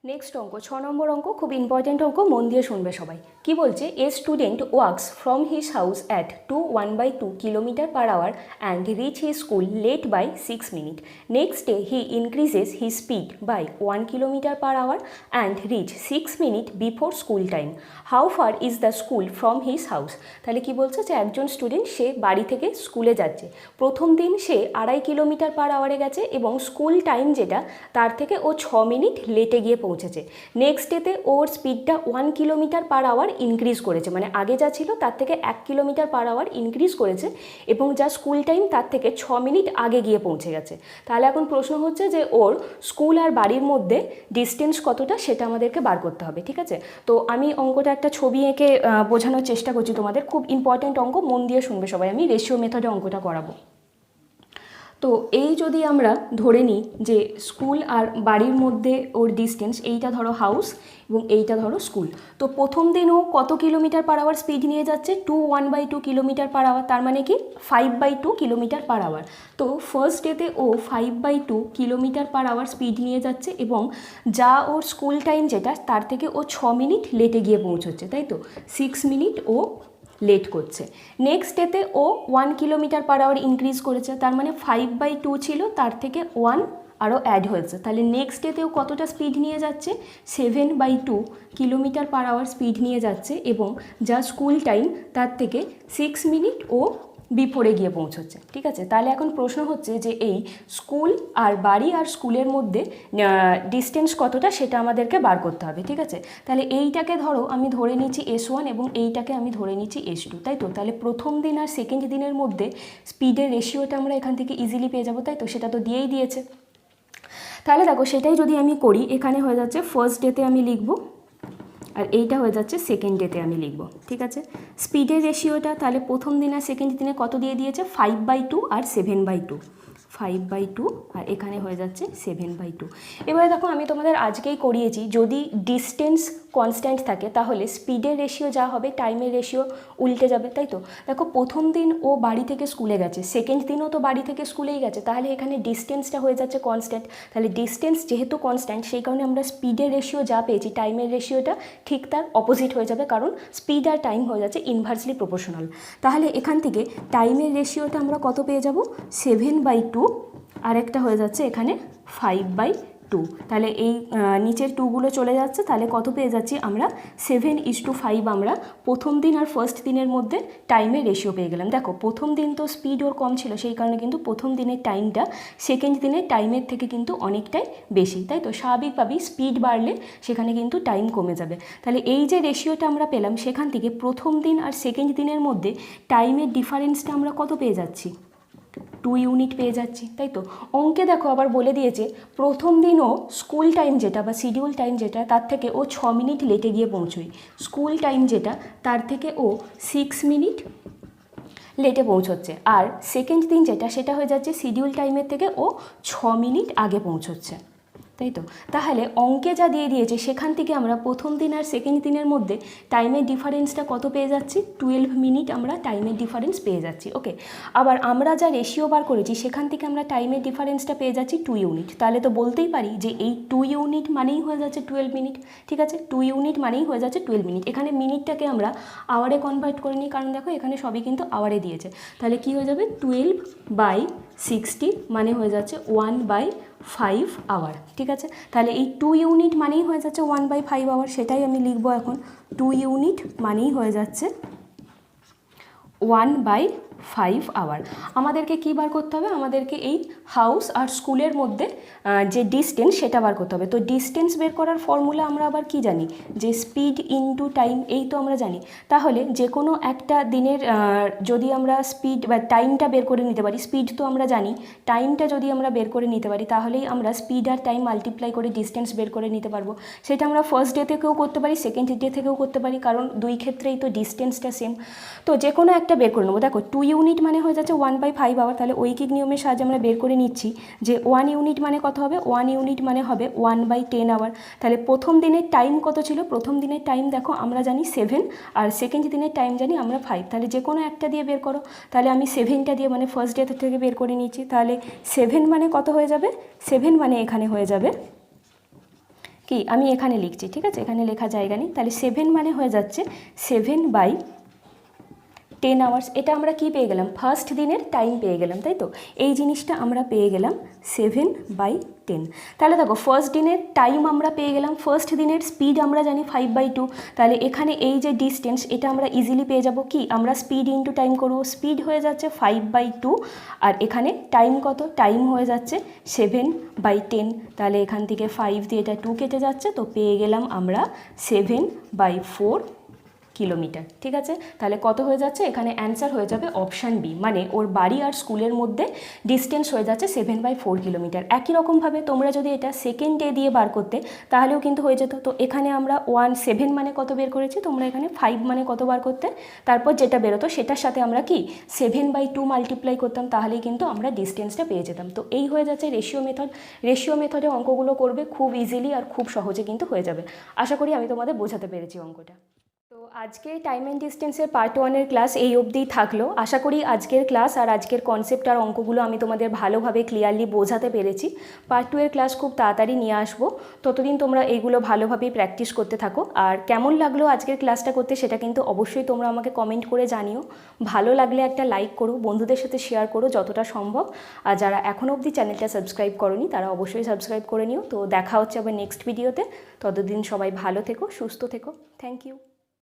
নেক্সট অঙ্ক 6 নম্বর অঙ্ক, খুব ইম্পর্টেন্ট অঙ্ক, মন দিয়ে শুনবে সবাই। কি বলছে? A student walks from his house at 1/2 kilometre per hour and reach his school late by 6 minute. Next day he increases his speed by 1 kilometre per hour and reach 6 minute before school time. How far is the school from his house? তাহলে কি বলছে? যে একজন student, সে বাড়ি থেকে স্কুলে যাচ্ছে। প্রথম দিন সে 2.5 কিলোমিটার পার আওয়ারে গেছে এবং স্কুল টাইম যেটা তার থেকে ও 6 মিনিট লেটে গিয়ে পৌঁছেছে। নেক্সট ডেতে ওর স্পিডটা 1 কিলোমিটার পার আওয়ার ইনক্রিজ করেছে, মানে আগে যা ছিল তার থেকে 1 কিলোমিটার পার আওয়ার ইনক্রিজ করেছে এবং যা স্কুল টাইম তার থেকে 6 মিনিট আগে গিয়ে পৌঁছে গেছে। তাহলে এখন প্রশ্ন হচ্ছে যে ওর স্কুল আর বাড়ির মধ্যে ডিস্টেন্স কতটা, সেটা আমাদেরকে বার করতে হবে। ঠিক আছে, তো আমি অঙ্কটা একটা ছবি এঁকে বোঝানোর চেষ্টা করছি তোমাদের। খুব ইম্পর্ট্যান্ট অঙ্ক, মন দিয়ে শুনবে সবাই। আমি রেশিও মেথডে অঙ্কটা করাবো। তো এই যদি আমরা ধরে নিই যে স্কুল আর বাড়ির মধ্যে ওর ডিস্টেন্স, এইটা ধরো হাউস এবং এইটা ধরো স্কুল। তো প্রথম দিন ও কত কিলোমিটার পার আওয়ার স্পিড নিয়ে যাচ্ছে? 1/2 কিলোমিটার পার আওয়ার, তার মানে কি 5/2 কিলোমিটার পার আওয়ার। তো ফার্স্ট ডেতে ও 5/2 কিলোমিটার পার আওয়ার স্পিড নিয়ে যাচ্ছে এবং যা ওর স্কুল টাইম যেটা তার থেকে ও 6 মিনিট লেটে গিয়ে পৌঁছচ্ছে, তাই তো 6 মিনিট ও লেট করছে। নেক্সট ডেতে ও 1 কিলোমিটার পার আওয়ার ইনক্রিজ করেছে, তার মানে 5/2 ছিল, তার থেকে 1 আরও অ্যাড হয়েছে। তাহলে নেক্সট ডেতেও কতটা স্পিড নিয়ে যাচ্ছে? 7/2 কিলোমিটার পার আওয়ার স্পিড নিয়ে যাচ্ছে এবং যা স্কুল টাইম তার থেকে 6 মিনিট ও বিফোরে গিয়ে পৌঁছচ্ছে। ঠিক আছে, তাহলে এখন প্রশ্ন হচ্ছে যে এই স্কুল আর বাড়ি আর স্কুলের মধ্যে ডিস্টেন্স কতটা, সেটা আমাদেরকে বার করতে হবে। ঠিক আছে, তাহলে এইটাকে ধরো আমি ধরে নিচ্ছি S1 এবং এইটাকে আমি ধরে নিচ্ছি S2, তাই তো। তাহলে প্রথম দিন আর সেকেন্ড দিনের মধ্যে স্পিডের রেশিওটা আমরা এখান থেকে ইজিলি পেয়ে যাবো, তাই তো, সেটা তো দিয়েই দিয়েছে। তাহলে দেখো সেটাই যদি আমি করি, এখানে হয়ে যাচ্ছে ফার্স্ট ডেতে আমি লিখব আর এইটা হয়ে যাচ্ছে সেকেন্ড ডেতে আমি লিখব। ঠিক আছে, স্পিডের রেশিওটা তাহলে প্রথম দিন আর সেকেন্ড দিনে কত দিয়ে দিয়েছে? 5/2 আর 7/2, 5/2 আর এখানে হয়ে যাচ্ছে 7/2। এবারে দেখো আমি তোমাদের আজকেই করিয়েছি, যদি ডিস্টেন্স কনস্ট্যান্ট থাকে তাহলে স্পিডের রেশিও যা হবে টাইমের রেশিও উল্টে যাবে, তাই তো। দেখো প্রথম দিন ও বাড়ি থেকে স্কুলে গেছে, সেকেন্ড দিনও তো বাড়ি থেকে স্কুলেই গেছে, তাহলে এখানে ডিস্টেন্সটা হয়ে যাচ্ছে কনস্ট্যান্ট। তাহলে ডিস্টেন্স যেহেতু কনস্ট্যান্ট, সেই কারণে আমরা স্পিডের রেশিও যা পেয়েছি টাইমের রেশিওটা ঠিক তার অপোজিট হয়ে যাবে, কারণ স্পিড আর টাইম হয়ে যাচ্ছে ইনভার্সলি প্রপোর্শনাল। তাহলে এখান থেকে টাইমের রেশিওটা আমরা কত পেয়ে যাব? 7/2 আর একটা হয়ে যাচ্ছে এখানে 5/2। তাহলে এই নিচের টুগুলো চলে যাচ্ছে, তাহলে কত পেয়ে যাচ্ছি আমরা? 7:5 আমরা প্রথম দিন আর ফার্স্ট দিনের মধ্যে টাইমের রেশিও পেয়ে গেলাম। দেখো প্রথম দিন তো স্পিড ওর কম ছিল, সেই কারণে কিন্তু প্রথম দিনের টাইমটা সেকেন্ড দিনের টাইমের থেকে কিন্তু অনেকটাই বেশি, তাই তো। স্বাভাবিকভাবেই স্পিড বাড়লে সেখানে কিন্তু টাইম কমে যাবে। তাহলে এই যে রেশিওটা আমরা পেলাম, সেখান থেকে প্রথম দিন আর সেকেন্ড দিনের মধ্যে টাইমের ডিফারেন্সটা আমরা কত পেয়ে যাচ্ছি? 2 ইউনিট পেয়ে যাচ্ছি, তাই তো। অঙ্কে দেখো আবার বলে দিয়েছে প্রথম দিনও স্কুল টাইম যেটা বা শিডিউল টাইম যেটা তার থেকে ও 6 মিনিট লেটে গিয়ে পৌঁছয়। স্কুল টাইম যেটা তার থেকে ও 6 মিনিট লেটে পৌঁছচ্ছে, আর সেকেন্ড দিন যেটা সেটা হয়ে যাচ্ছে শিডিউল টাইমের থেকে ও 6 মিনিট আগে পৌঁছচ্ছে, তাই তো। তাহলে অঙ্কে যা দিয়ে দিয়েছে সেখান থেকে আমরা প্রথম দিন আর সেকেন্ড দিনের মধ্যে টাইমের ডিফারেন্সটা কত পেয়ে যাচ্ছি? 12 মিনিট আমরা টাইমের ডিফারেন্স পেয়ে যাচ্ছি। ওকে, আবার আমরা যা রেশিও বার করেছি সেখান থেকে আমরা টাইমের ডিফারেন্সটা পেয়ে যাচ্ছি 2 ইউনিট। তাহলে তো বলতেই পারি যে এই 2 ইউনিট মানেই হয়ে যাচ্ছে 12 মিনিট। ঠিক আছে, 2 ইউনিট মানেই হয়ে যাচ্ছে 12 মিনিট। এখানে মিনিটটাকে আমরা আওয়ারে কনভার্ট করে নিই, কারণ দেখো এখানে সবই কিন্তু আওয়ারে দিয়েছে। তাহলে কি হয়ে যাবে? 12/60 মানে হয়ে যাচ্ছে 1/5 আওয়ার। ঠিক আছে, তাহলে এই 2 ইউনিট মানেই হয়ে যাচ্ছে 1/5 আওয়ার, সেটাই আমি লিখবো এখন। 2 ইউনিট মানেই হয়ে যাচ্ছে 1/5 আওয়ার। আমাদেরকে কী বার করতে হবে? আমাদেরকে এই হাউস আর স্কুলের মধ্যে যে ডিস্টেন্স সেটা বার করতে হবে। তো ডিস্টেন্স বের করার ফর্মুলা আমরা আবার কি জানি? যে স্পিড ইনটু টাইম, এই তো আমরা জানি। তাহলে যে কোনো একটা দিনের যদি আমরা স্পিড বা টাইমটা বের করে নিতে পারি, স্পিড তো আমরা জানি, টাইমটা যদি আমরা বের করে নিতে পারি তাহলেই আমরা স্পিড আর টাইম মাল্টিপ্লাই করে ডিস্টেন্স বের করে নিতে পারবো। সেটা আমরা ফার্স্ট ডে থেকেও করতে পারি, সেকেন্ড ডে থেকেও করতে পারি, কারণ দুই ক্ষেত্রেই তো ডিস্টেন্সটা সেম। তো যে কোনো একটা বের করে নেবো। দেখো 2 ইউনিট মানে হয়ে যাচ্ছে 1/5 আওয়ার, তাহলে ঐকিক নিয়মের সাহায্যে আমরা বের করে নিচ্ছি যে 1 ইউনিট মানে কত হবে? 1 ইউনিট মানে হবে 1/10 আওয়ার। তাহলে প্রথম দিনের টাইম কত ছিল? প্রথম দিনের টাইম দেখো আমরা জানি 7 আর সেকেন্ড দিনের টাইম জানি আমরা 5। তাহলে যে কোনো একটা দিয়ে বের করো। তাহলে আমি 7টা দিয়ে মানে ফার্স্ট ডে থেকে বের করে নিচ্ছি। তাহলে 7 মানে কত হয়ে যাবে? 7 মানে এখানে হয়ে যাবে কি আমি এখানে লিখছি, ঠিক আছে, এখানে লেখা জায়গা নেই, তাহলে 7 মানে হয়ে যাচ্ছে 7/10 আওয়ার্স। এটা আমরা কি পেয়ে গেলাম, ফার্স্ট দিনের টাইম পেয়ে গেলাম, তাই তো, এই জিনিসটা আমরা পেয়ে গেলাম 7/10। তাহলে দেখো ফার্স্ট দিনের টাইম আমরা পেয়ে গেলাম, ফার্স্ট দিনের স্পিড আমরা জানি 5/2, তাহলে এখানে এই যে ডিস্টেন্স এটা আমরা ইজিলি পেয়ে যাব, কি আমরা স্পিড ইন্টু টাইম করব, স্পিড হয়ে যাচ্ছে 5/2 আর এখানে টাইম কত, টাইম হয়ে যাচ্ছে 7/10, তাহলে এখান থেকে 5 দিয়ে এটা 2 কেটে যাচ্ছে, তো পেয়ে গেলাম আমরা 7/4 কিলোমিটার। ঠিক আছে, তাহলে কত হয়ে যাচ্ছে, এখানে অ্যান্সার হয়ে যাবে অপশান বি, মানে ওর বাড়ি আর স্কুলের মধ্যে ডিস্টেন্স হয়ে যাচ্ছে 7/4 কিলোমিটার। একই রকমভাবে তোমরা যদি এটা সেকেন্ড ডে দিয়ে বার করতে তাহলেও কিন্তু হয়ে যেত। তো এখানে আমরা 7 মানে কত বের করেছি, তোমরা এখানে 5 মানে কত বার করতে, তারপর যেটা বেরোতো সেটার সাথে আমরা কি 7/2 মাল্টিপ্লাই করতাম, তাহলেই কিন্তু আমরা ডিস্টেন্সটা পেয়ে যেতাম। তো এই হয়ে যাচ্ছে রেশিও মেথড। রেশিও মেথডে অঙ্কগুলো করবে খুব ইজিলি আর খুব সহজে কিন্তু হয়ে যাবে। আশা করি আমি তোমাদের বোঝাতে পেরেছি অঙ্কটা। তো আজকে টাইম অ্যান্ড ডিস্টেন্সের পার্ট 1-এর ক্লাস এই অবধিই থাকলো। আশা করি আজকের ক্লাস আর আজকের কনসেপ্ট আর অঙ্কগুলো আমি তোমাদের ভালোভাবে ক্লিয়ারলি বোঝাতে পেরেছি। পার্ট 2-এর ক্লাস খুব তাড়াতাড়ি নিয়ে আসবো, ততদিন তোমরা এইগুলো ভালোভাবেই প্র্যাকটিস করতে থাকো। আর কেমন লাগলো আজকের ক্লাসটা করতে সেটা কিন্তু অবশ্যই তোমরা আমাকে কমেন্ট করে জানিও। ভালো লাগলে একটা লাইক করো, বন্ধুদের সাথে শেয়ার করো যতটা সম্ভব। আর যারা এখনও অবধি চ্যানেলটা সাবস্ক্রাইব করোনি তারা অবশ্যই সাবস্ক্রাইব করে নিও। তো দেখা হচ্ছে আবার নেক্সট ভিডিওতে, ততদিন সবাই ভালো থেকো, সুস্থ থেকো। Thank you.